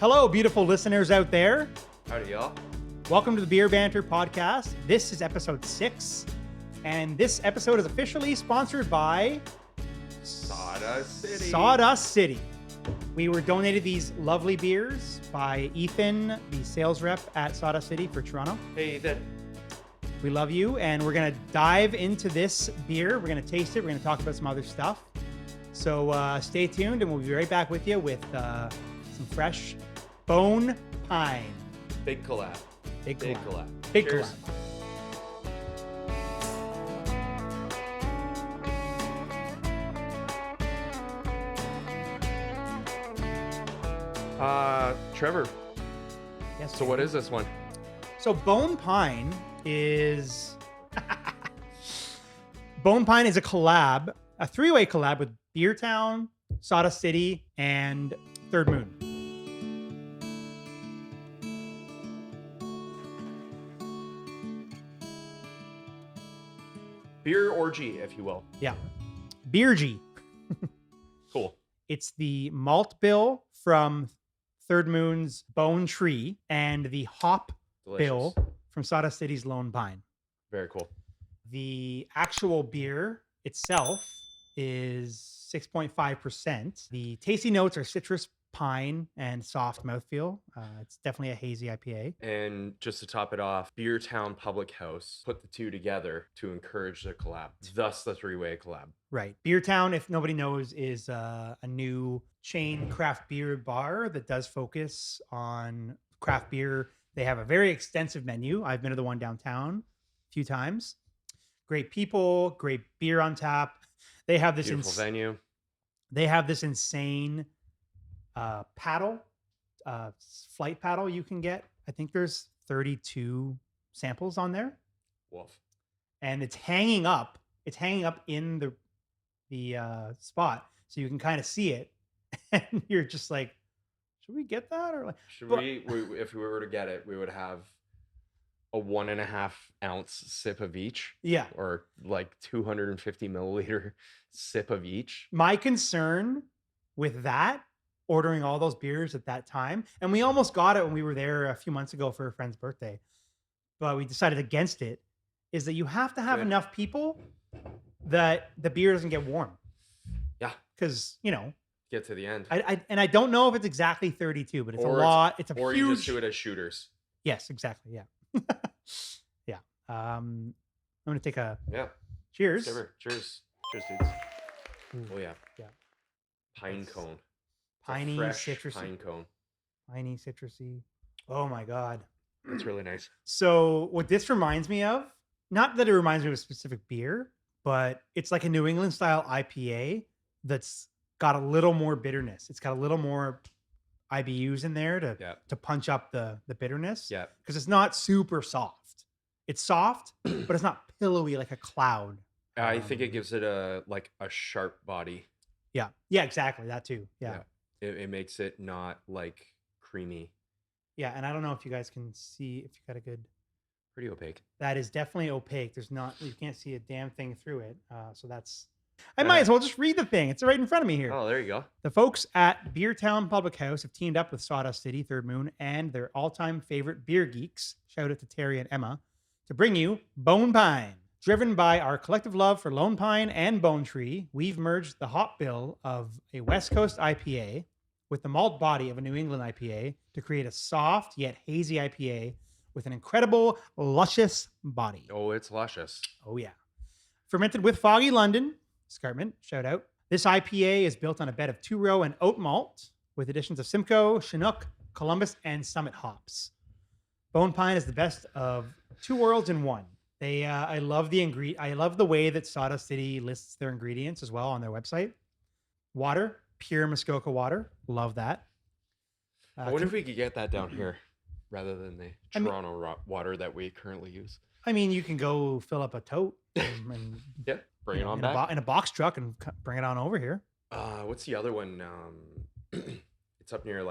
Hello, beautiful listeners out there. Howdy, y'all. Welcome to the Beer Banter podcast. This is episode 6, and this episode is officially sponsored by Sawdust City. Sawdust City. We were donated these lovely beers by Ethan, the sales rep at Sawdust City for Toronto. Hey, Ethan. We love you, and we're going to dive into this beer. We're going to taste it. We're going to talk about some other stuff. So stay tuned, and we'll be right back with you with some fresh Bone Pine. Big collab. Big collab. Big Big Cheers. collab. Trevor. Yes. So what is this one? So Bone Pine is Bone Pine is a collab, a three-way collab with Beertown, Sawdust City, and Third Moon. Beer orgy, if you will. Yeah. Beer G. Cool. It's the malt bill from Third Moon's Bone Tree and the hop Delicious. bill from Sawdust City's Lone Pine. Very cool. The actual beer itself is 6.5%. The tasty notes are citrus, pine, and soft mouthfeel. It's definitely a hazy IPA. And just to top it off, Beertown Public House put the two together to encourage the collab. Thus the three-way collab. Right. Beertown, if nobody knows, is a new chain craft beer bar that does focus on craft beer. They have a very extensive menu. I've been to the one downtown a few times. Great people, great beer on tap. They have this Beautiful venue. They have this insane paddle, flight paddle you can get. I think there's 32 samples on there, Wolf. and it's hanging up. It's hanging up in the spot, so you can kind of see it, and you're just like, should we get that or like? Should But- we, if we were to get it, we would have a 1.5 ounce sip of each, Yeah. or like 250 milliliter sip of each. My concern with that, ordering all those beers at that time, and we almost got it when we were there a few months ago for a friend's birthday, but we decided against it, is that you have to have Good. enough people that the beer doesn't get warm. Yeah. Because, Get to the end. I don't know if it's exactly 32, but it's Or a lot. It's a Or huge. you just do it as shooters. Yes, exactly. Yeah. Yeah. I'm going to take a Yeah. cheers. Cheers. Cheers. Cheers, dudes. Ooh, Oh, yeah. yeah. Pine Nice. cone. It's a Piney, fresh citrusy. pine cone. Piney, citrusy. Oh my God. That's really nice. So what this reminds me of, not that it reminds me of a specific beer, but it's like a New England style IPA that's got a little more bitterness. It's got a little more IBUs in there Yeah. to punch up the bitterness. Yeah. Because it's not super soft. It's soft, but it's not pillowy like a cloud. I think it gives it a sharp body. Yeah. Yeah, exactly. That too. Yeah. It makes it not like creamy. Yeah. And I don't know if you guys can see if you got a good. Pretty opaque. That is definitely opaque. You can't see a damn thing through it. So that's. I might as well just read the thing. It's right in front of me here. Oh, there you go. The folks at Beertown Public House have teamed up with Sawdust City, Third Moon, and their all-time favorite beer geeks, shout out to Terry and Emma, to bring you Bone Pine. Driven by our collective love for Lone Pine and Bone Tree, we've merged the hop bill of a West Coast IPA with the malt body of a New England IPA to create a soft yet hazy IPA with an incredible, luscious body. Oh, it's luscious. Oh, yeah. Fermented with Foggy London, Escarpment, shout out. This IPA is built on a bed of two-row and oat malt with additions of Simcoe, Chinook, Columbus, and Summit hops. Bone Pine is the best of two worlds in one. I love I love the way that Sawdust City lists their ingredients as well on their website. Water, pure Muskoka water. Love that. I wonder if we could get that down here rather than the Toronto water that we currently use. I mean, you can go fill up a tote and Yeah, bring it on in back. in a box truck and bring it on over here. What's the other one? It's up near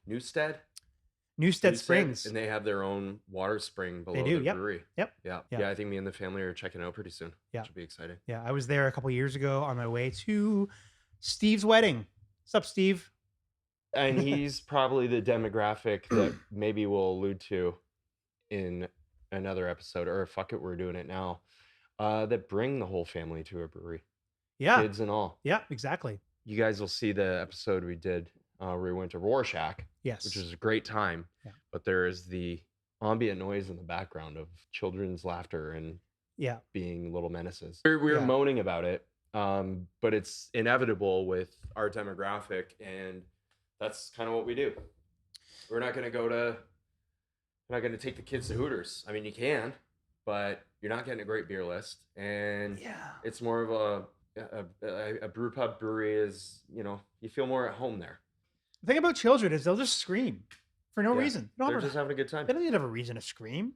Newstead. Newstead Springs. And they have their own water spring below do, the yep. brewery. Yep. Yeah. Yep. Yeah, I think me and the family are checking out pretty soon. Yeah. Should be exciting. Yeah, I was there a couple years ago on my way to Steve's wedding. What's up, Steve? And he's probably the demographic that maybe we'll allude to in another episode, or fuck it, we're doing it now. That bring the whole family to a brewery, Yeah. kids and all. Yeah, exactly. You guys will see the episode we did where we went to Rorschach, Yes. which was a great time. Yeah. But there is the ambient noise in the background of children's laughter and Yeah. being little menaces. We were Yeah. moaning about it, but it's inevitable with our demographic, and that's kind of what we do. We're not going to take the kids to Hooters. I mean, you can, but you're not getting a great beer list, and Yeah. it's more of a brew pub brewery is, you feel more at home there. The thing about children is they'll just scream for no reason. They're just having a good time. They don't need to have a reason to scream.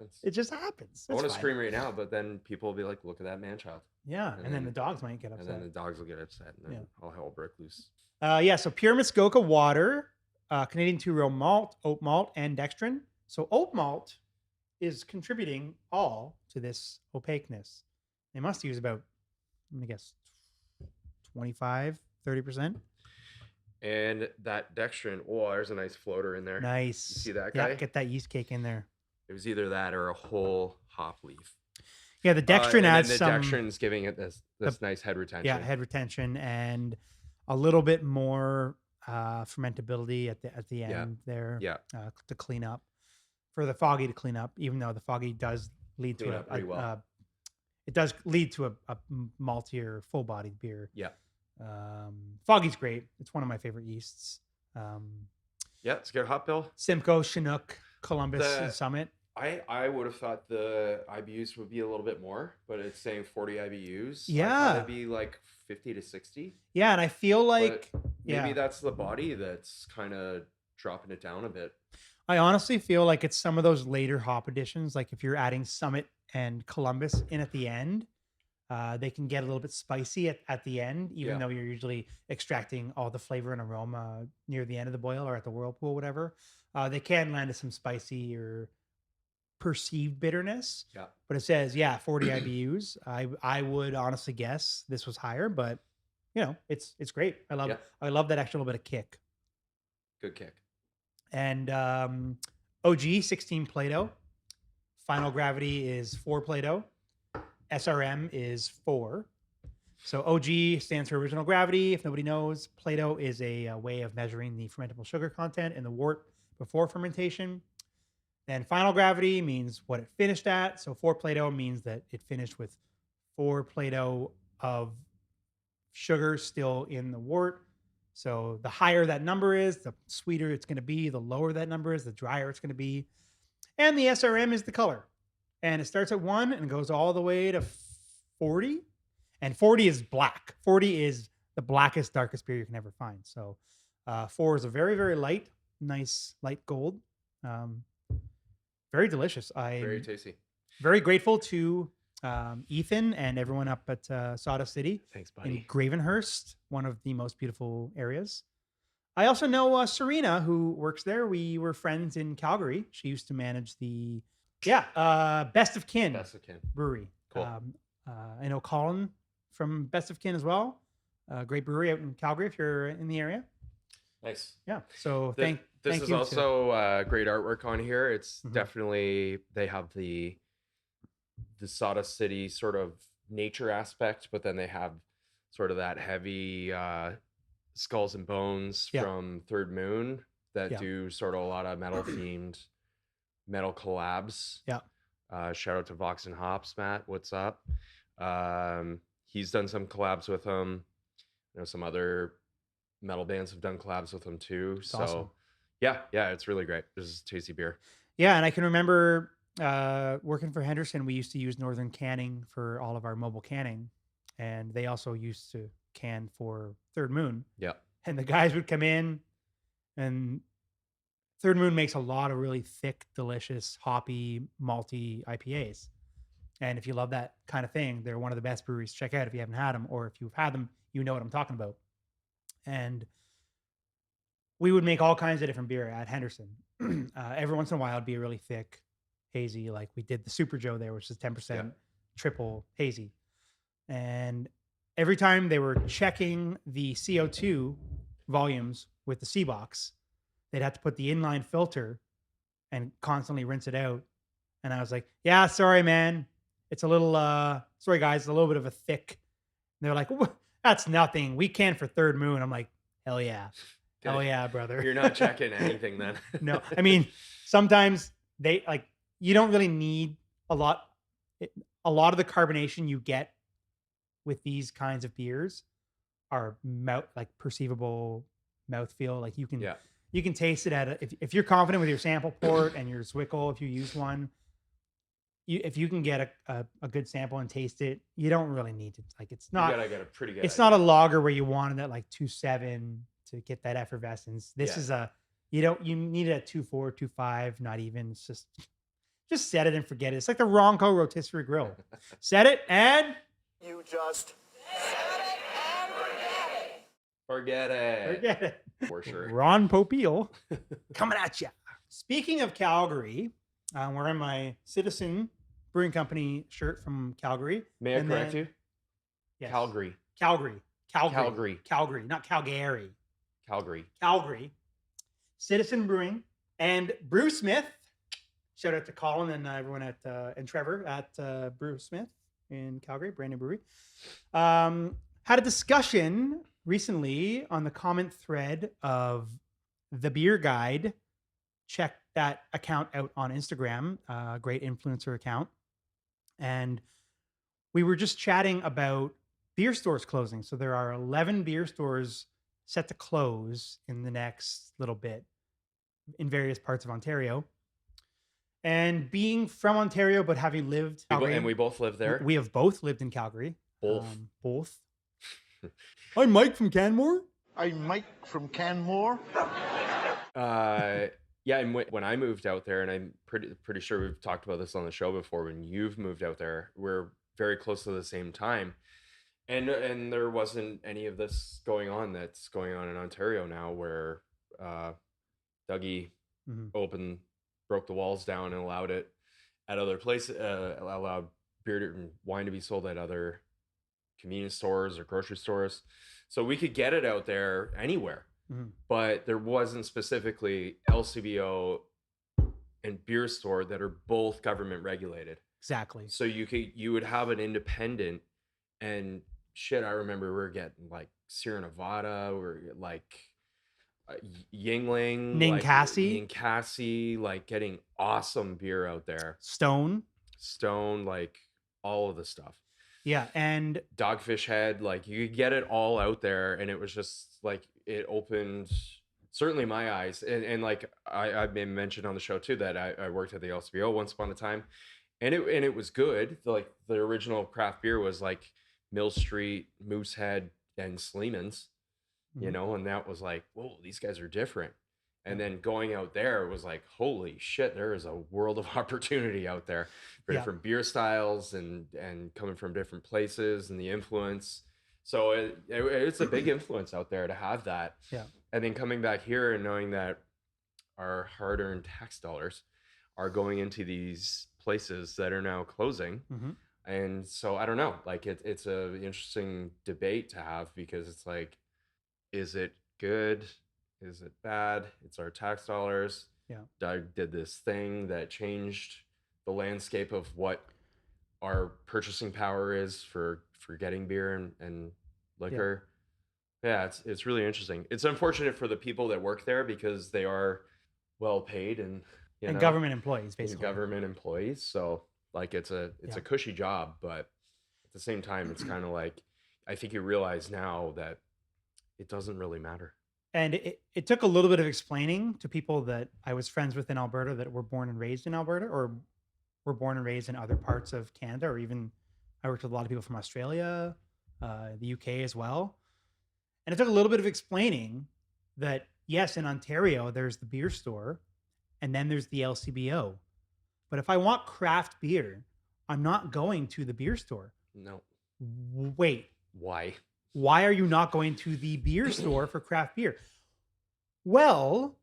It It just just happens. happens. I want to It's fine. scream right now, but then people will be like, look at that man-child. Yeah, And and then the then- dogs might get And upset. then the dogs will get upset, and then all hell will break loose. Yeah, so pure Muskoka water, Canadian 2-row malt, oat malt, and dextrin. So oat malt is contributing all to this opaqueness. They must use about, I'm going to guess, 25, 30%. And that dextrin, oh, there's a nice floater in there. Nice. You see that Yeah, guy? get that yeast cake in there. It was either that or a whole hop leaf. Yeah, the dextrin and adds then the some... dextrin's giving it this nice head retention. Yeah, head retention and a little bit more fermentability at the end there. Yeah. To clean up, for the foggy to clean up, even though the foggy does lead Clean to up pretty well. it does lead to a maltier, full-bodied beer. Yeah. Foggy's great. It's one of my favorite yeasts. Yeah, it's a good hop bill. Simcoe, Chinook, Columbus, and Summit. I would have thought the IBUs would be a little bit more, but it's saying 40 IBUs. Yeah. It'd be like 50 to 60. Yeah, and I feel like Maybe that's the body that's kind of dropping it down a bit. I honestly feel like it's some of those later hop additions. Like if you're adding Summit and Columbus in at the end, they can get a little bit spicy at the end, even though you're usually extracting all the flavor and aroma near the end of the boil or at the whirlpool, whatever. They can land to some spicy or perceived bitterness. Yeah. But it says, 40 IBUs. I would honestly guess this was higher, but it's great. I love that extra little bit of kick. Good kick. And OG 16 Plato. Final gravity is 4 Plato. SRM is 4. So OG stands for original gravity. If nobody knows, Plato is a way of measuring the fermentable sugar content in the wort before fermentation. Then final gravity means what it finished at. So 4 Plato means that it finished with 4 Plato of sugar still in the wort. So the higher that number is, the sweeter it's going to be. The lower that number is, the drier it's going to be. And the SRM is the color. And it starts at 1 and goes all the way to 40. And 40 is black. 40 is the blackest, darkest beer you can ever find. So 4 is a very, very light, nice, light gold. Very delicious. Very tasty. Very grateful to Ethan and everyone up at Sawdust City. Thanks, buddy. In Gravenhurst, one of the most beautiful areas. I also know Serena, who works there. We were friends in Calgary. She used to manage the Best of Kin brewery. Cool. I know Colin from Best of Kin as well. Great brewery out in Calgary if you're in the area. Nice. Yeah. So This thank is you also great artwork on here. It's definitely, they have the Sawdust City sort of nature aspect, but then they have sort of that heavy skulls and bones from Third Moon that do sort of a lot of metal themed metal collabs. Yeah. Shout out to Vox and Hops, Matt. What's up? He's done some collabs with them. Some other metal bands have done collabs with him too. It's so awesome. yeah, it's really great. This is tasty beer. Yeah, and I can remember working for Henderson. We used to use Northern Canning for all of our mobile canning, and they also used to can for Third Moon. Yeah. And the guys would come in, and Third Moon makes a lot of really thick, delicious, hoppy, malty IPAs. And if you love that kind of thing, they're one of the best breweries to check out if you haven't had them, or if you've had them, you know what I'm talking about. And we would make all kinds of different beer at Henderson. Every once in a while, it'd be a really thick, hazy, like we did the Super Joe there, which is 10% triple hazy. And every time they were checking the CO2 volumes with the C box, they'd have to put the inline filter and constantly rinse it out. And I was like, yeah, sorry, man. It's a little, sorry, guys, it's a little bit of a thick. And they're like, that's nothing. We can for Third Moon. I'm like, hell yeah. Hell yeah, brother. You're not checking anything then. No, I mean, sometimes they like, you don't really need a lot. A lot of the carbonation you get with these kinds of beers are like perceivable mouthfeel. Like you can taste it if you're confident with your sample port and your Zwickle, if you use one, if you can get a good sample and taste it, you don't really need to like, it's not, you gotta get a pretty good it's idea. not a lager where you wanted that like 2.7 to get that effervescence. This is you need it at 2.4, 2.5, not even. It's just set it and forget it. It's like the Ronco rotisserie grill. Set it and You just Forget it. forget it. For sure. Ron Popeil coming at you. Speaking of Calgary, I'm wearing my Citizen Brewing Company shirt from Calgary. May I correct you? Yes. Calgary. Calgary, not Calgary. Calgary. Citizen Brewing and Brew Smith. Shout out to Colin and everyone and Trevor at Brew Smith in Calgary, brand new brewery. Had a discussion recently on the comment thread of the Beer Guide. Check that account out on Instagram, great influencer account. And we were just chatting about beer stores closing. So there are 11 beer stores set to close in the next little bit in various parts of Ontario. And being from Ontario, but having lived Calgary, And we both live there. we have both lived in Calgary. Both. I'm Mike from Canmore. I'm Mike from Canmore. Yeah, and when I moved out there, and I'm pretty sure we've talked about this on the show before, when you've moved out there, we're very close to the same time. And there wasn't any of this going on that's going on in Ontario now, where Dougie broke the walls down and allowed it at other places, allowed beer and wine to be sold at other convenience stores or grocery stores. So we could get it out there anywhere, but there wasn't specifically LCBO and beer store that are both government regulated. Exactly. So you would have an independent, and shit, I remember we were getting like Sierra Nevada, or like Yingling, Ninkasi, like getting awesome beer out there. Stone, like all of the stuff. Yeah, and Dogfish Head, like you could get it all out there, and it was just like it opened certainly my eyes. And like I've been mentioned on the show too that I worked at the LCBO once upon a time, and it was good. Like the original craft beer was like Mill Street, Moosehead, and Sleeman's. You know, and that was like, whoa, these guys are different. And then going out there was like, holy shit, there is a world of opportunity out there for different beer styles and coming from different places and the influence. So it's a big influence out there to have that. Yeah. And then coming back here and knowing that our hard-earned tax dollars are going into these places that are now closing. And so I don't know, like it's a interesting debate to have, because it's like, is it good? Is it bad? It's our tax dollars. Yeah. Doug did this thing that changed the landscape of what our purchasing power is for getting beer and liquor. Yeah, it's really interesting. It's unfortunate for the people that work there, because they are well paid and government employees, basically. Government employees. So like it's a cushy job, but at the same time, it's kind of like, I think you realize now that it doesn't really matter. And it took a little bit of explaining to people that I was friends with in Alberta that were born and raised in Alberta, or were born and raised in other parts of Canada, or even I worked with a lot of people from Australia, the UK as well. And it took a little bit of explaining that, yes, in Ontario, there's the beer store and then there's the LCBO. But if I want craft beer, I'm not going to the beer store. No. Wait. Why? Why are you not going to the beer store for craft beer? Well,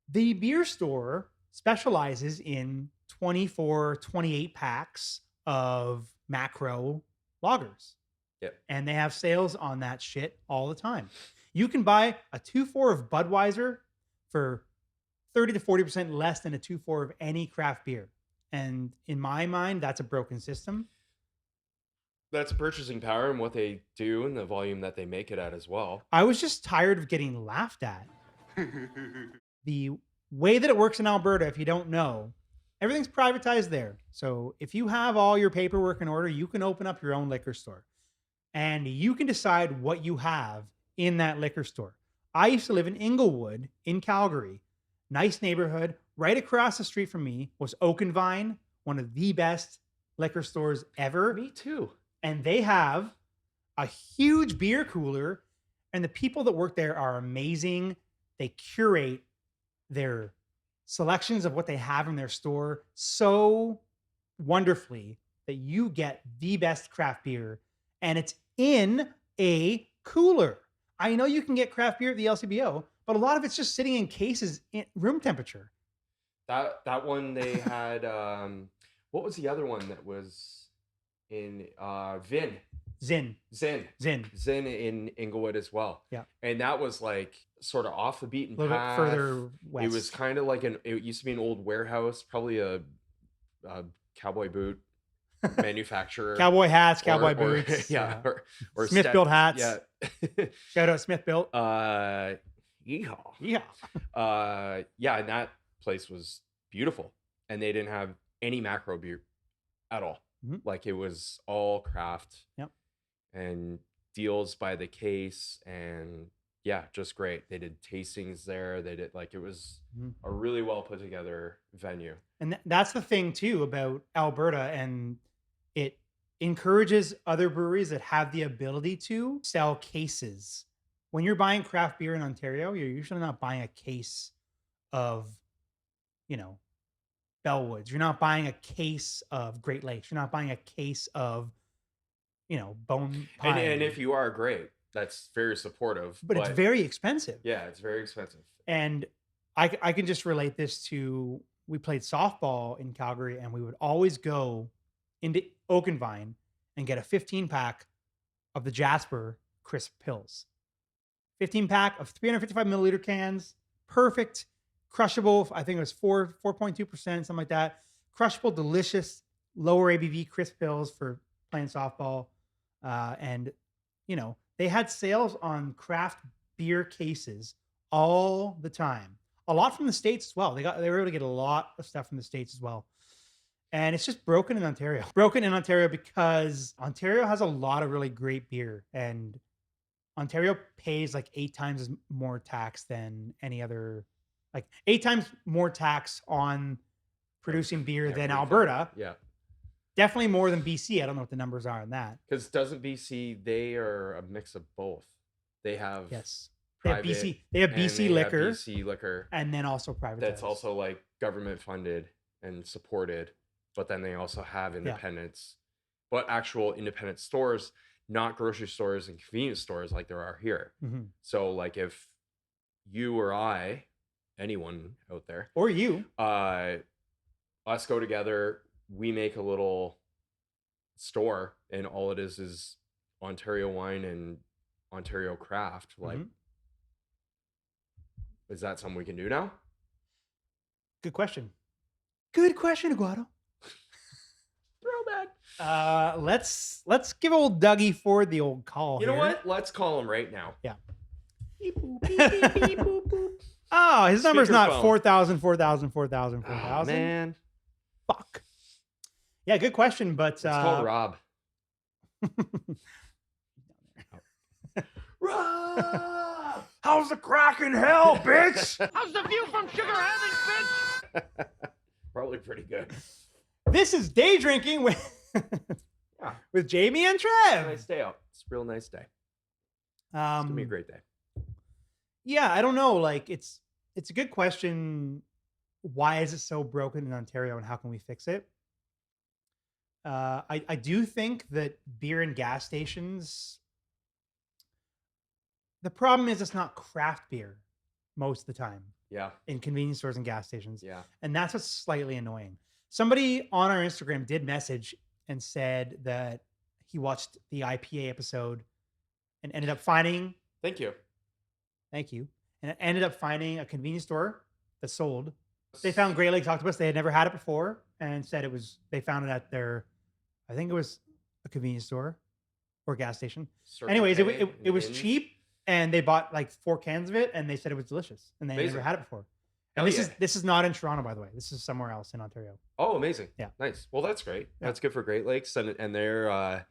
the beer store specializes in 24, 28 packs of macro lagers. Yep. And they have sales on that shit all the time. You can buy a 2.4 of Budweiser for 30 to 40% less than a 2.4 of any craft beer. And in my mind, that's a broken system. That's purchasing power and what they do and the volume that they make it at as well. I was just tired of getting laughed at. The way that it works in Alberta, if you don't know, everything's privatized there. So if you have all your paperwork in order, you can open up your own liquor store and you can decide what you have in that liquor store. I used to live in Inglewood in Calgary, nice neighborhood. Right across the street from me was Oak and Vine, one of the best liquor stores ever. Me too. And they have a huge beer cooler, and the people that work there are amazing. They curate their selections of what they have in their store so wonderfully that you get the best craft beer, and it's in a cooler. I know you can get craft beer at the LCBO, but a lot of it's just sitting in cases in room temperature. That one they had what was the other one that was in Zin in Inglewood as well. Yeah. And that was like sort of off the beaten A little path. bit further west. It was kind of like it used to be an old warehouse, probably a cowboy boot manufacturer. Cowboy hats, cowboy or- boots. yeah, or Smith built hats. Yeah. Shout out Smith built. Yeehaw. Yeah. Yeah, and that place was beautiful, and they didn't have any macro beer at all. Mhm. Like it was all craft. Yep. And deals by the case, and yeah, just great. They did tastings there. They did like it was Mhm. a really well put together venue. And that's the thing too about Alberta, and it encourages other breweries that have the ability to sell cases. When you're buying craft beer in Ontario, you're usually not buying a case of, Bellwoods. You're not buying a case of Great Lakes. You're not buying a case of, Bone Pine. And if you are great, that's very supportive. but it's very expensive. yeah, it's very expensive. And I can just relate this to, we played softball in Calgary, and we would always go into Oak and Vine and get a 15 pack of the Jasper Crisp Pills. 15 pack of 355 milliliter cans, perfect, crushable. I think it was 4.2%, something like that. Crushable, delicious, lower ABV crisp pills for playing softball. And they had sales on craft beer cases all the time. A lot from the States as well. They were able to get a lot of stuff from the States as well. And it's just broken in Ontario. Broken in Ontario because Ontario has a lot of really great beer, and Ontario pays like 8 times more tax than any other, like 8 times more tax on producing beer than Everything. Alberta. Yeah. Definitely more than BC. I don't know what the numbers are on that. Because doesn't BC, they are a mix of both. They have Yes. They have private BC. They have and BC they have liquor, BC liquor and then also private. that's also like government funded and supported, but then they also have independents, but actual independent stores, not grocery stores and convenience stores like there are here. Mm-hmm. So like if you or I, anyone out there, Or you. us go together, we make a little store, and all it is Ontario wine and Ontario craft. Like, Mhm. is that something we can do now? Good question. Good question, Aguado. Throwback. Let's give old Dougie Ford the old call. You know here. what? Let's call him right now. Yeah. Beep, boop, beep, beep, beep, boop, boop. Oh, his number's not Speakerphone. 4,000, 4,000, 4,000, Oh, 4,000. man. Fuck. Yeah, good question, but Let's call Rob. Rob! how's the crack in hell, bitch? How's the view from Sugar Heaven, bitch? Probably pretty good. This is day drinking with Yeah. with Jamie and Trev. Nice day out. It's a real nice day. It's gonna be a great day. Yeah, I don't know. Like it's a good question. Why is it so broken in Ontario, and how can we fix it? I do think that beer and gas stations. The problem is it's not craft beer most of the time Yeah. in convenience stores and gas stations. Yeah. And that's what's slightly annoying. Somebody on our Instagram did message and said that he watched the IPA episode and ended up finding, Thank you. thank you, and ended up finding a convenience store that sold. They found Great Lakes Octopus. They had never had it before and said they found it at their, I think it was a convenience store or gas station. Circle Anyways, K it was Hinge. cheap and they bought like 4 cans of it and they said it was delicious and they had never Amazing. had it before. And Hell yeah. this is not in Toronto, by the way. This is somewhere else in Ontario. Oh, amazing. Yeah. Nice. Well, that's great. Yeah. That's good for Great Lakes, and they're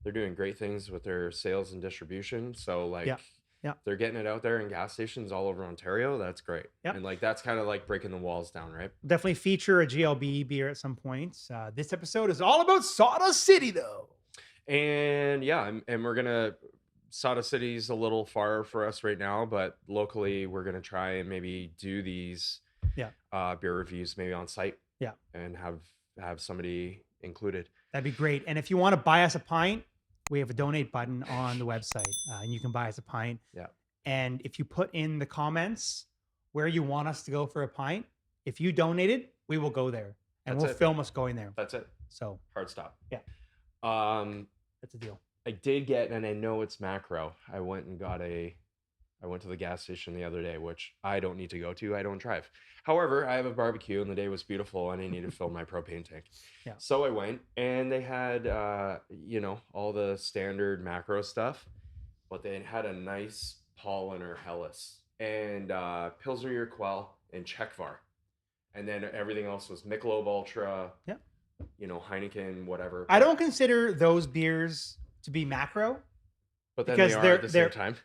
doing great things with their sales and distribution. So like, Yeah. they're getting it out there in gas stations all over Ontario. That's great. Yep. And like that's kind of like breaking the walls down, right? Definitely feature a GLB beer at some point. This episode is all about Sawdust City, though. And yeah, and we're gonna Sawdust City's a little far for us right now, but locally we're gonna try and maybe do these beer reviews maybe on site. Yeah. And have somebody included. That'd be great. And if you want to buy us a pint, we have a donate button on the website, and you can buy us a pint. Yeah. And if you put in the comments where you want us to go for a pint, if you donated, we will go there and we'll film us going there. That's it. So Hard stop. Yeah. That's a deal. I did get, and I know it's macro. I went to the gas station the other day, which I don't need to go to. I don't drive. However, I have a barbecue and the day was beautiful and I needed to fill my propane tank. Yeah. So I went and they had, all the standard macro stuff, but they had a nice Paulaner Helles and Pilsner Urquell and Czechvar. And then everything else was Michelob Ultra, Heineken, whatever. I don't consider those beers to be macro. But then because they are at the same time.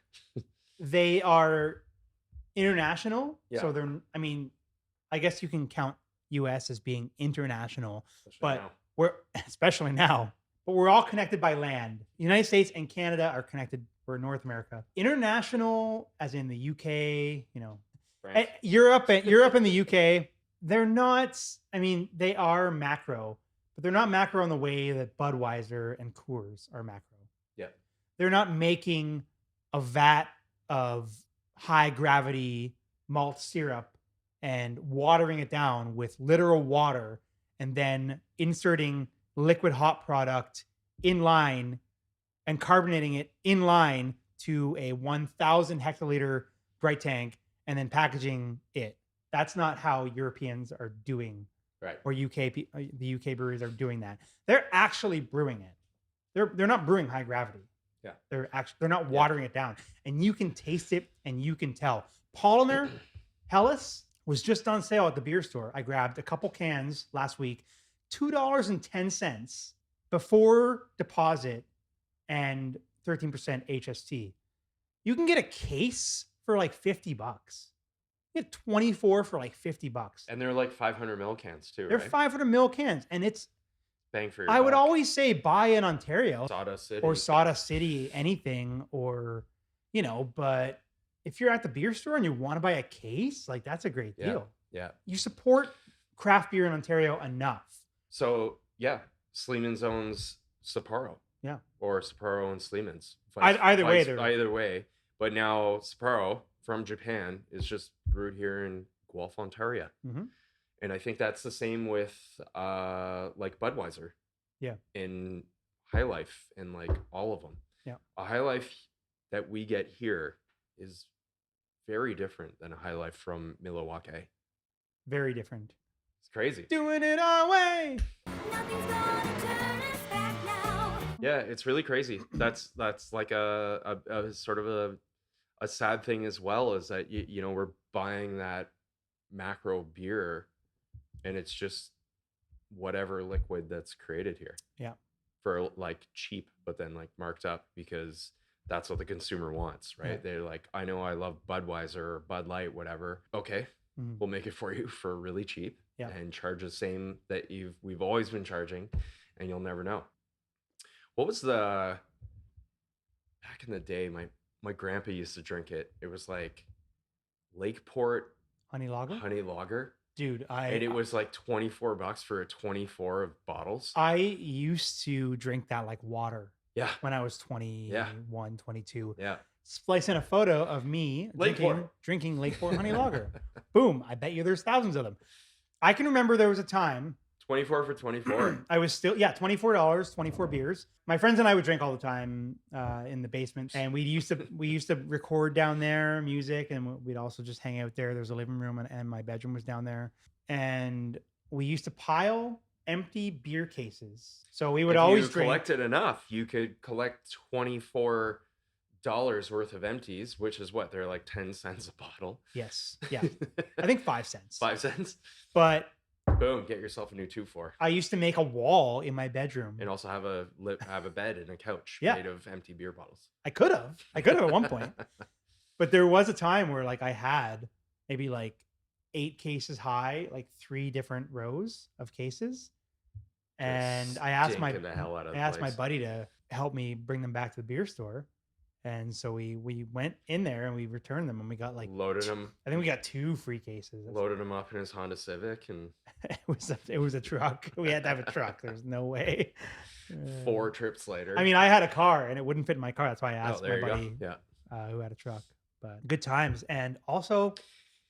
They are international. Yeah. So I guess you can count US as being international, especially now, but we're all connected by land. The United States and Canada are connected. We're North America. International, as in the UK, France. Europe and the UK, they're not, they are macro, but they're not macro in the way that Budweiser and Coors are macro. Yeah. They're not making a vat of high gravity malt syrup and watering it down with literal water and then inserting liquid hop product in line and carbonating it in line to a 1,000 hectoliter bright tank and then packaging it. That's not how Europeans are doing, right? Or the UK breweries are doing that. They're actually brewing it. They're not brewing high gravity. Yeah. They're not watering it down, and you can taste it and you can tell. Paulaner Helles was just on sale at the beer store. I grabbed a couple cans last week, $2.10 before deposit and 13% HST. You can get a case for like $50. You get 24 for like $50. And they're like 500 ml cans too. They're right? 500 ml cans, and it's bang for your I would buck. always say buy in Ontario Sawdust City or Sawdust City, anything, or but if you're at the beer store and you want to buy a case, like that's a great deal. Yeah. You support craft beer in Ontario enough. So yeah, Sleeman's owns Sapporo. Yeah. Or Sapporo and Sleeman's. Either way. But now Sapporo from Japan is just brewed here in Guelph, Ontario. Mm-hmm. And I think that's the same with like Budweiser. Yeah. In High Life and like all of them. Yeah. A High Life that we get here is very different than a High Life from Milwaukee. Very different. It's crazy. Doing it our way. Nothing's gonna turn us back now. Yeah, it's really crazy. That's like a sort of a sad thing as well, is that we're buying that macro beer and it's just whatever liquid that's created here. Yeah. For like cheap, but then like marked up because that's what the consumer wants, right? Yeah. They're like, I know I love Budweiser or Bud Light, whatever. Okay, we'll make it for you for really cheap and charge the same that we've always been charging, and you'll never know. What was back in the day, my grandpa used to drink it. It was like Lakeport Honey Lager. Dude, and it was like $24 for a 24 of bottles. I used to drink that like water. Yeah. When I was 21, 22. Yeah. Splice in a photo of me drinking Lakeport Honey Lager. Boom. I bet you there's thousands of them. I can remember there was a time 24 for 24. I was still, yeah, $24, 24 beers. My friends and I would drink all the time in the basement, and we used to record down there music, and we'd also just hang out there. There was a living room, and my bedroom was down there, and we used to pile empty beer cases. So we would If always you drink. collected enough, you could collect $24 worth of empties, which is what, they're like 10 cents a bottle. Yes, yeah, I think 5 cents. 5 cents. But Boom, get yourself a new 2-4. I used to make a wall in my bedroom. And also have a bed and a couch Yeah. made of empty beer bottles. I could have at one point, but there was a time where like I had maybe like 8 cases high, like 3 different rows of cases. And I asked my buddy to help me bring them back to the beer store. And so we went in there and we returned them, and we got like loaded them. I think we got 2 free cases. Loaded them up in his Honda Civic, and it was a truck. We had to have a truck. There's no way. 4 trips later. I mean, I had a car and it wouldn't fit in my car. That's why I asked there my you buddy go. who had a truck. But good times. And also,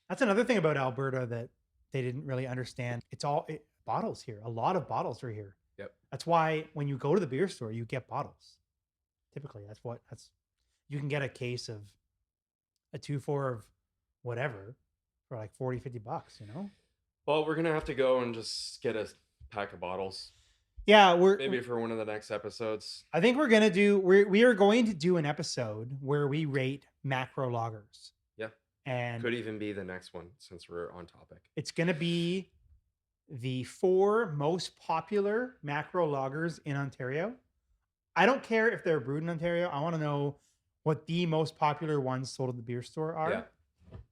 that's another thing about Alberta that they didn't really understand. It's all bottles here. A lot of bottles are here. Yep. That's why when you go to the beer store, you get bottles. Typically, you can get a case of a 2-4 of whatever for like $40, $50, you know? Well, we're gonna have to go and just get a pack of bottles. Yeah, maybe for one of the next episodes. I think we are going to do an episode where we rate macro lagers. Yeah. And could even be the next one since we're on topic. It's gonna be the 4 most popular macro lagers in Ontario. I don't care if they're brewed in Ontario. I want to know what the most popular ones sold at the beer store are. Yeah.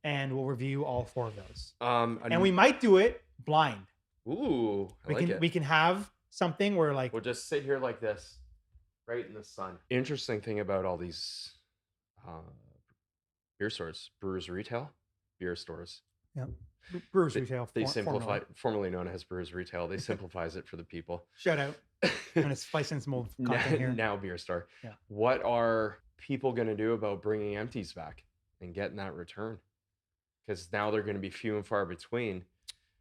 And we'll review all 4 of those. And we might do it blind. Ooh, We can have something where like we'll just sit here like this, right in the sun. Interesting thing about all these beer stores, brewers retail, beer stores. Yeah. Brewers retail. They simplify, formerly known as brewers retail. They simplifies it for the people. Shout out. And it's splicing some old content here. Now beer store. Yeah. What are people going to do about bringing empties back and getting that return? Because now they're going to be few and far between.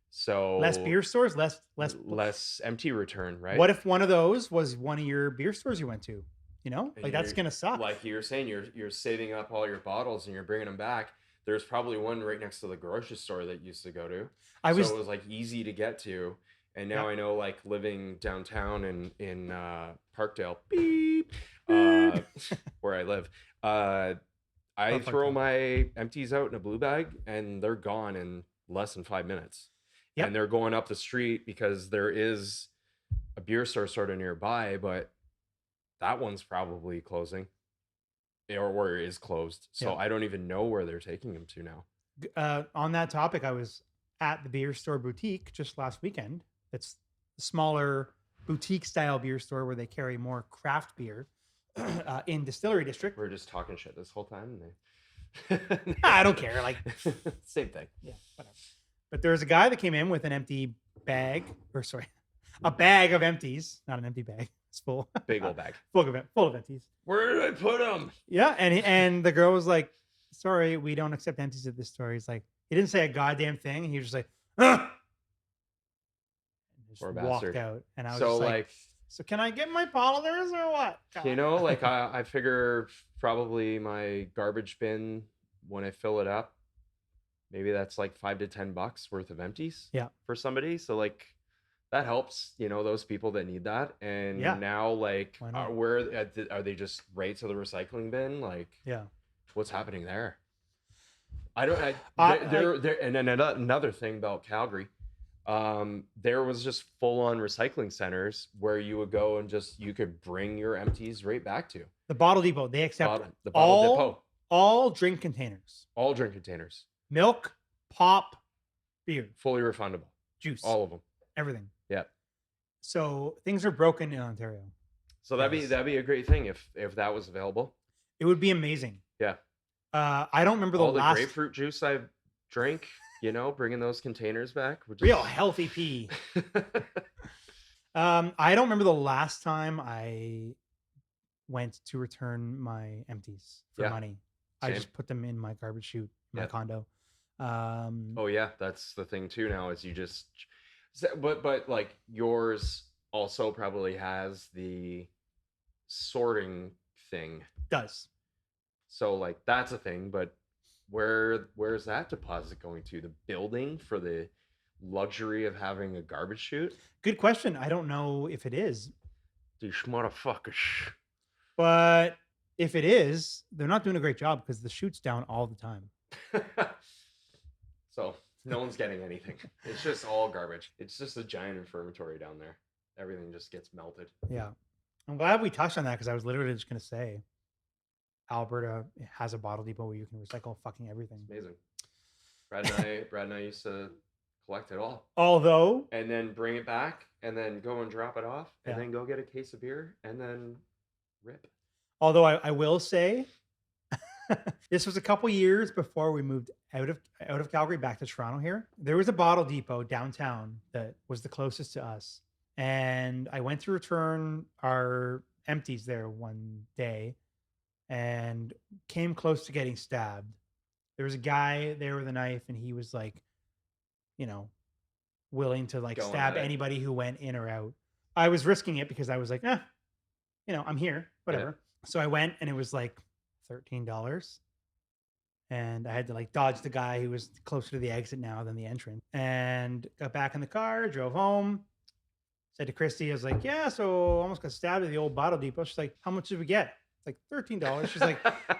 So less beer stores, less empty return, right? What if one of those was one of your beer stores you went to? You know, like that's gonna suck. Like you were saying, you're saving up all your bottles and you're bringing them back. There's probably one right next to the grocery store that you used to go to. So it was like easy to get to. And now I know, like living downtown in Parkdale, where I live, I throw my empties out in a blue bag and they're gone in less than 5 minutes. Yep. And they're going up the street because there is a beer store sort of nearby, but that one's probably closing or is closed. So I don't even know where they're taking them to now. On that topic, I was at the beer store boutique just last weekend. It's a smaller boutique style beer store where they carry more craft beer in Distillery District. We're just talking shit this whole time. I don't care. Like same thing. Yeah, whatever. But there was a guy that came in with an empty bag, a bag of empties, not an empty bag. It's full. Big old bag. Full of empties. Where did I put them? Yeah, and the girl was like, "Sorry, we don't accept empties at this store." He's like, he didn't say a goddamn thing. He was just like, "Ugh!" And just walked out. And I was just like, "So can I get my polymers or what?" God. You know, like I figure probably my garbage bin when I fill it up, maybe that's like $5 to $10 worth of empties. Yeah. For somebody, so like. That helps, you know, those people that need that. And now, like, where are they just right to the recycling bin? Like, what's happening there? And then another thing about Calgary, there was just full on recycling centers where you would go and you could bring your empties right back to. The Bottle Depot. They accept the Bottle Depot. All drink containers. All drink containers. Milk, pop, beer. Fully refundable. Juice. All of them. Everything. Yeah. So things are broken in Ontario. So that'd be a great thing if that was available. It would be amazing. Yeah. I don't remember all the grapefruit juice I drank. You know, bringing those containers back. Real healthy pee. I don't remember the last time I went to return my empties for money. Same. I just put them in my garbage chute in my condo. Oh yeah, that's the thing too now is But like yours also probably has the sorting thing. Does. So like that's a thing, but where's that deposit going to? The building for the luxury of having a garbage chute? Good question. I don't know if it is, These motherfuckers. but if it is, they're not doing a great job because the chute's down all the time. So no one's getting anything. It's just all garbage. It's just a giant infirmatory down there. Everything just gets melted. Yeah. I'm glad we touched on that because I was literally just going to say Alberta has a bottle depot where you can recycle fucking everything. It's amazing. Brad and I used to collect it all. Although, And then bring it back and then go and drop it off and Yeah. then go get a case of beer and then rip. I will say, this was a couple years before we moved out of Calgary back to Toronto here. There was a bottle depot downtown that was the closest to us. And I went to return our empties there one day and came close to getting stabbed. There was a guy there with a knife and he was like, willing to like Going stab at it. anybody who went in or out. I was risking it because I was like, I'm here, whatever. So I went and it was like $13. And I had to like dodge the guy who was closer to the exit now than the entrance. And got back in the car, drove home. Said to Christy, I was like, yeah, so almost got stabbed at the old bottle depot. She's like, how much did we get? It's like $13. She's like,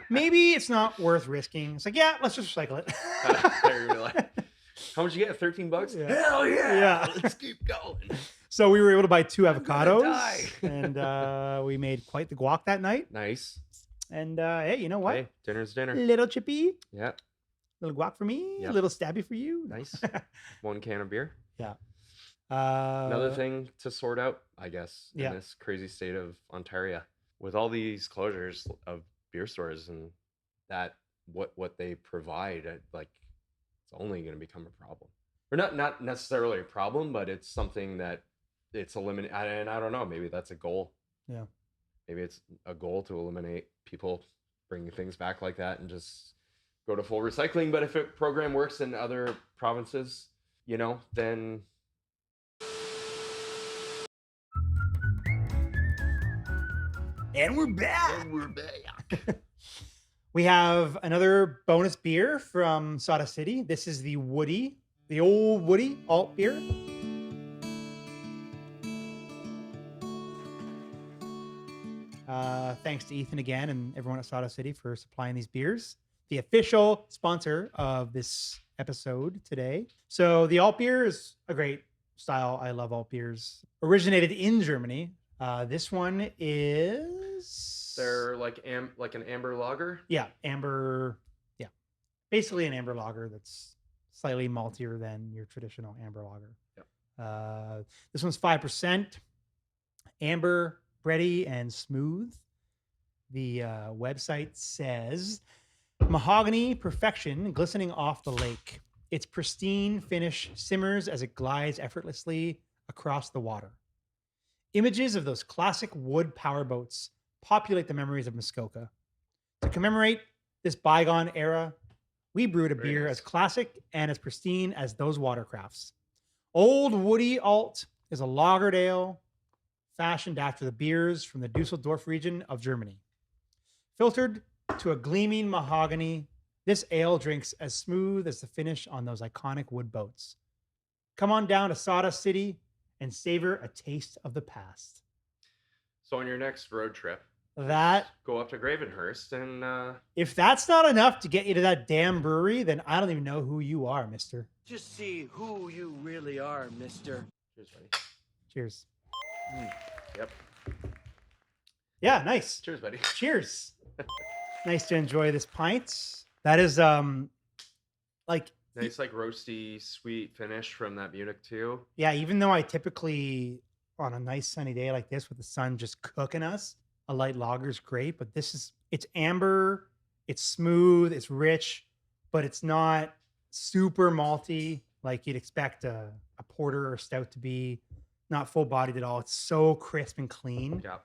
maybe it's not worth risking. It's like, yeah, let's just recycle it. There you're like, how much you get? $13? Yeah. Hell yeah. Yeah. Let's keep going. So we were able to buy 2 I'm gonna avocados. die. And we made quite the guac that night. Nice. And hey, you know what? Hey, dinner's dinner. Little chippy, Yeah. little guac for me, Yep. little stabby for you. Nice. 1 can of beer. Yeah. Another thing to sort out, I guess, Yeah. in this crazy state of Ontario, with all these closures of beer stores and that what they provide, like it's only going to become a problem, or not necessarily a problem, but it's something that it's eliminate. And I don't know, maybe that's a goal. Yeah. Maybe it's a goal to eliminate people bringing things back like that and just go to full recycling. But if a program works in other provinces, then. And we're back. We're back. We have another bonus beer from Sawdust City. This is the old Woody alt beer. Thanks to Ethan again and everyone at Sawdust City for supplying these beers. The official sponsor of this episode today. So the alt beer is a great style. I love alt beers. Originated in Germany. This one is They're like an amber lager. amber. Yeah, basically an amber lager that's slightly maltier than your traditional amber lager. Yep. This one's 5%, amber, bready, and smooth. The website says mahogany perfection glistening off the lake. Its pristine finish simmers as it glides effortlessly across the water. Images of those classic wood powerboats populate the memories of Muskoka. To commemorate this bygone era, we brewed a Very beer nice. as classic and as pristine as those watercrafts. Old Woody Alt is a lagered ale fashioned after the beers from the Dusseldorf region of Germany. Filtered to a gleaming mahogany, this ale drinks as smooth as the finish on those iconic wood boats. Come on down to Sawdust City and savor a taste of the past. So on your next road trip, That, go up to Gravenhurst and if that's not enough to get you to that damn brewery, then I don't even know who you are, mister. Just see who you really are, mister. cheers, buddy. Cheers. Yep. Yeah, nice. Cheers, buddy. Cheers. Nice to enjoy this pint. That is like Nice, like roasty, sweet finish from that Munich too. yeah, even though I typically on a nice sunny day like this with the sun just cooking us, a light lager is great, but it's amber, it's smooth, it's rich, but it's not super malty like you'd expect a porter or stout to be. Not full bodied at all. It's so crisp and clean. Yeah.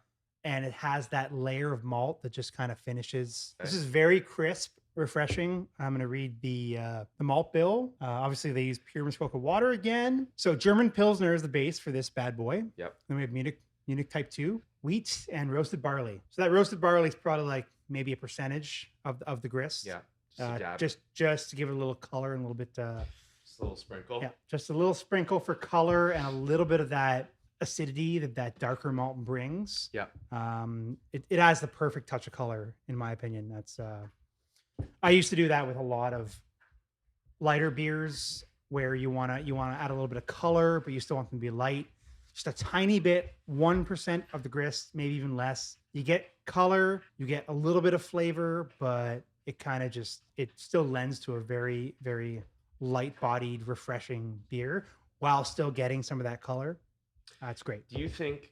And it has that layer of malt that just kind of finishes. This Okay. is very crisp refreshing. I'm going to read the malt bill. Obviously, they use pure Muskoka water again. So German Pilsner is the base for this bad boy. Yep. Then we have Munich Type 2, wheat, and roasted barley. So that roasted barley is probably like maybe a percentage of the grist. Yeah. Just a dab. Just to give it a little color and a little bit. Just a little sprinkle. Yeah, just a little sprinkle for color and a little bit of that acidity that darker malt brings. Yeah. It has the perfect touch of color, in my opinion. That's I used to do that with a lot of lighter beers where you wanna add a little bit of color, but you still want them to be light. Just a tiny bit, 1% of the grist, maybe even less. You get color, you get a little bit of flavor, but it kind of it still lends to a very, very light-bodied, refreshing beer while still getting some of that color. That's great. Do you think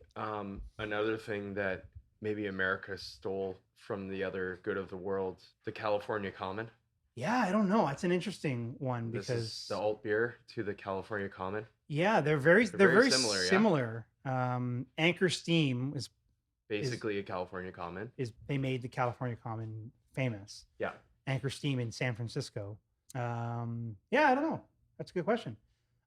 another thing that maybe America stole from the other good of the world, the California Common? Yeah, I don't know. That's an interesting one This because is the alt beer to the California Common. yeah, they're very similar, yeah. similar. Anchor Steam Basically a California Common. they made the California Common famous. Yeah. Anchor Steam in San Francisco. Yeah, I don't know. That's a good question.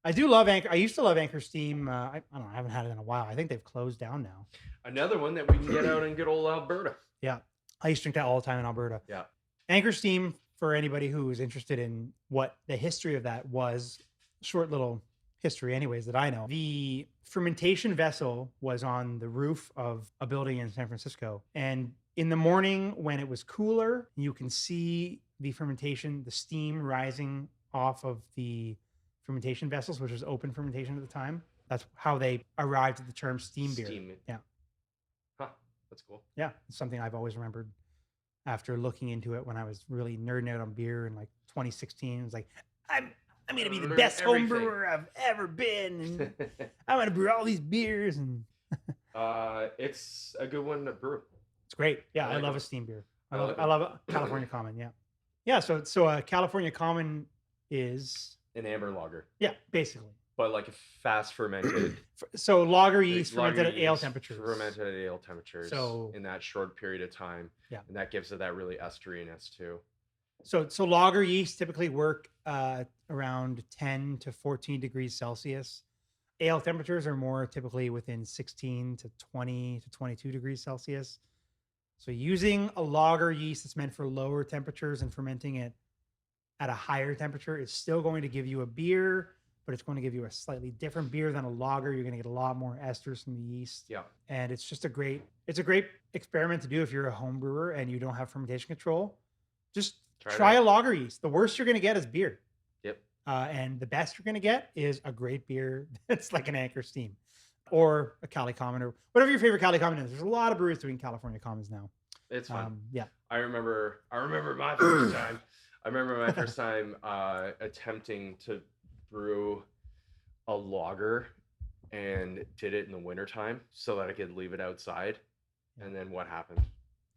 I do love Anchor. I used to love Anchor Steam. I don't know. I haven't had it in a while. I think they've closed down now. Another one that we can get out in good old Alberta. Yeah. I used to drink that all the time in Alberta. Yeah. Anchor Steam, for anybody who is interested in what the history of that was, short little history anyways that I know. The fermentation vessel was on the roof of a building in San Francisco. And in the morning when it was cooler, you can see the fermentation, the steam rising off of the fermentation vessels, which was open fermentation at the time. That's how they arrived at the term steam beer. Yeah. Huh. That's cool. Yeah. It's something I've always remembered after looking into it when I was really nerding out on beer in like 2016. It was like, I'm going to be the Learn best home everything. brewer I've ever been. And I'm going to brew all these beers. And It's a good one to brew. it's great. Yeah. I I like love it. a steam beer. I I love, like I it. love a California Common. Yeah. Yeah. So a California Common is, An amber lager, yeah, basically. but like a fast fermented. So lager yeast lager fermented at ale yeast temperatures. Fermented at ale temperatures. So- in that short period of time. Yeah. And that gives it that really esteriness too. So lager yeast typically work around 10 to 14 degrees Celsius. Ale temperatures are more typically within 16 to 20 to 22 degrees Celsius. So using a lager yeast that's meant for lower temperatures and fermenting it at a higher temperature is still going to give you a beer, but it's going to give you a slightly different beer than a lager. You're going to get a lot more esters from the yeast. Yeah. And it's just a great experiment to do if you're a home brewer and you don't have fermentation control. Just try a lager yeast. The worst you're going to get is beer. Yep. And the best you're going to get is a great beer that's like an Anchor Steam or a Cali Common or whatever your favorite Cali Common is. There's a lot of brewers doing California Commons now. It's fun. Yeah. I remember my first time. I remember my first time attempting to brew a lager and did it in the wintertime so that I could leave it outside. And then what happened?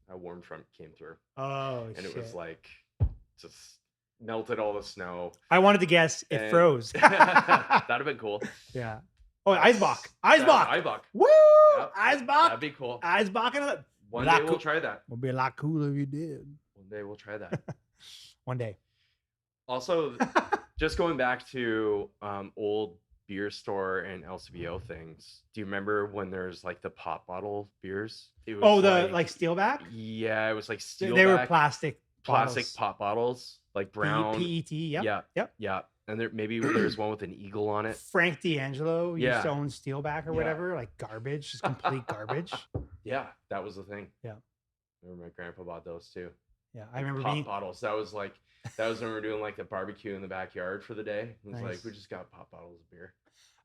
A warm front came through. Oh, And shit. it was like just melted all the snow. I wanted to guess it And- froze. That'd have been cool. Yeah. Oh, Eisbach. Eisbach. Eisbach. Woo! Yep. Eisbach. That'd be cool. Eisbach. And One Black day we'll Cool- try that. would be a lot cooler if you did. One day we'll try that. One day. Also, just going back to old beer store and LCBO things. Do you remember when there's like the pop bottle beers? It was Oh, the like steelback? yeah, it was like steel. They were plastic bottles. pop bottles, like brown. PET. Yep. Yeah. Yeah. And maybe there's one with an eagle on it. Frank D'Angelo used Yeah. to own Steelback or Yeah. whatever, like garbage, just complete garbage. Yeah, that was the thing. Yeah. I remember my grandpa bought those too. Yeah, I remember Pop being. bottles. That was when we were doing like the barbecue in the backyard for the day. It was Nice. like we just got pop bottles of beer.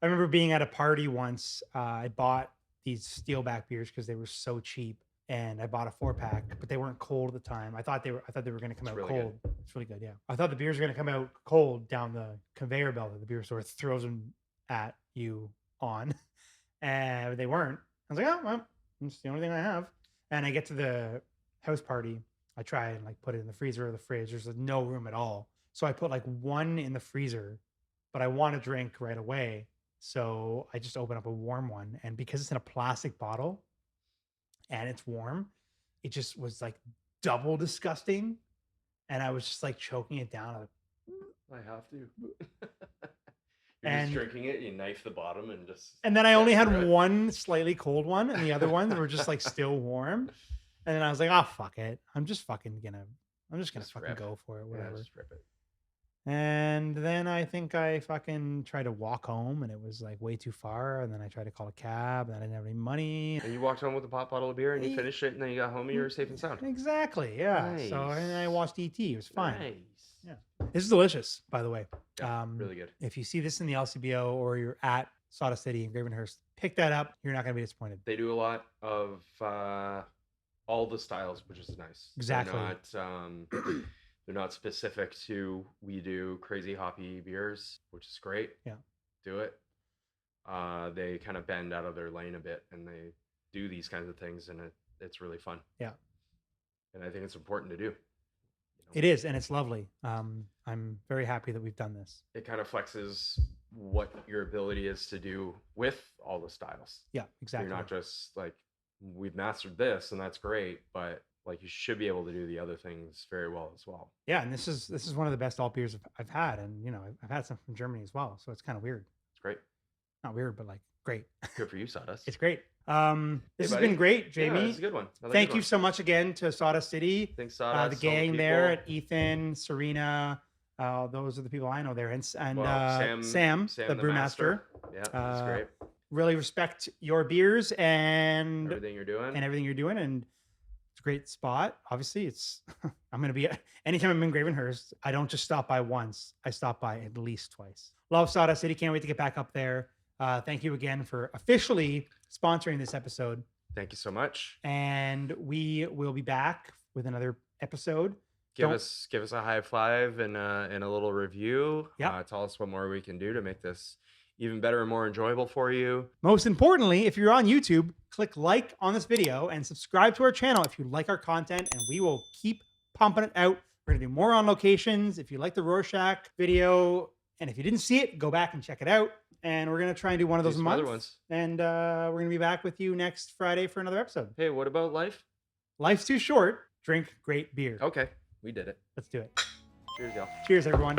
I remember being at a party once. I bought these Steelback beers because they were so cheap, and I bought a 4-pack, but they weren't cold at the time. I thought they were going to come out really good. cold. It's really good. Yeah, I thought the beers were going to come out cold down the conveyor belt that the beer store throws them at you on, and they weren't. I was like, oh well, it's the only thing I have. And I get to the house party. I try and like put it in the freezer or the fridge. There's no room at all. So I put like one in the freezer, but I want to drink right away. So I just open up a warm one. And because it's in a plastic bottle and it's warm, it just was like double disgusting. and I was just like choking it down. I was I have to. You're And- just drinking it, you knife the bottom and just. And then I get only had through it. one slightly cold one, and the other ones were just like still warm. And then I was like, "Oh fuck it, I'm just fucking gonna Just fucking rip. go for it, Yeah, whatever." just rip it. And then I think I fucking tried to walk home, and it was like way too far. And then I tried to call a cab, and I didn't have any money. And you walked home with a pop bottle of beer and you Ye- finished it, and then you got home and you were safe and sound. Exactly, yeah. So and I Nice. watched ET. It was fine. Nice. Yeah. This is delicious, by the way. Yeah, really good. If you see this in the LCBO or you're at Sawdust City in Gravenhurst, pick that up. You're not going to be disappointed. They do a lot of all the styles, which is nice. Exactly. They're not specific to we do crazy hoppy beers, which is great. Yeah. Do it. They kind of bend out of their lane a bit and they do these kinds of things, and it's really fun. Yeah. And I think it's important to do. It is, and it's lovely. I'm very happy that we've done this. It kind of flexes what your ability is to do with all the styles. Yeah, So exactly. you're not just like, we've mastered this and that's great, but like you should be able to do the other things very well as well. Yeah, and this is one of the best alt beers I've had, and I've had some from Germany as well, so it's kind of weird. It's great. Not weird, but like great. Good for you, Sawdust. It's great. This has buddy. been great, Yeah, Jamie. it's a good one. I like Thank good you one. so much again to Sawdust City. Thanks, The Sawdust. all gang there people. at Ethan, Serena. Those are the people I know there, and Well, Sam, the brewmaster. master. Yeah, that's great. Really respect your beers and Everything you're doing. everything you're doing, and it's a great spot. Obviously, it's I'm gonna be anytime I'm in Gravenhurst, I don't just stop by once. I stop by at least twice. Love Sawdust City. Can't wait to get back up there. Thank you again for officially sponsoring this episode, Thank you so much. and we will be back with another episode. Give Don't- us a high five and a little review. Yeah. Tell us what more we can do to make this even better and more enjoyable for you. Most importantly, if you're on YouTube, click like on this video and subscribe to our channel if you like our content, and we will keep pumping it out. We're gonna do more on locations. If you like the Rorschach video, and if you didn't see it, go back and check it out. And we're gonna try and do one of Do those a some month. other ones. And we're gonna be back with you next Friday for another episode. Hey, what about life? Life's too short. Drink great beer. Okay, we did it. Let's do it. Cheers, y'all. Cheers, everyone.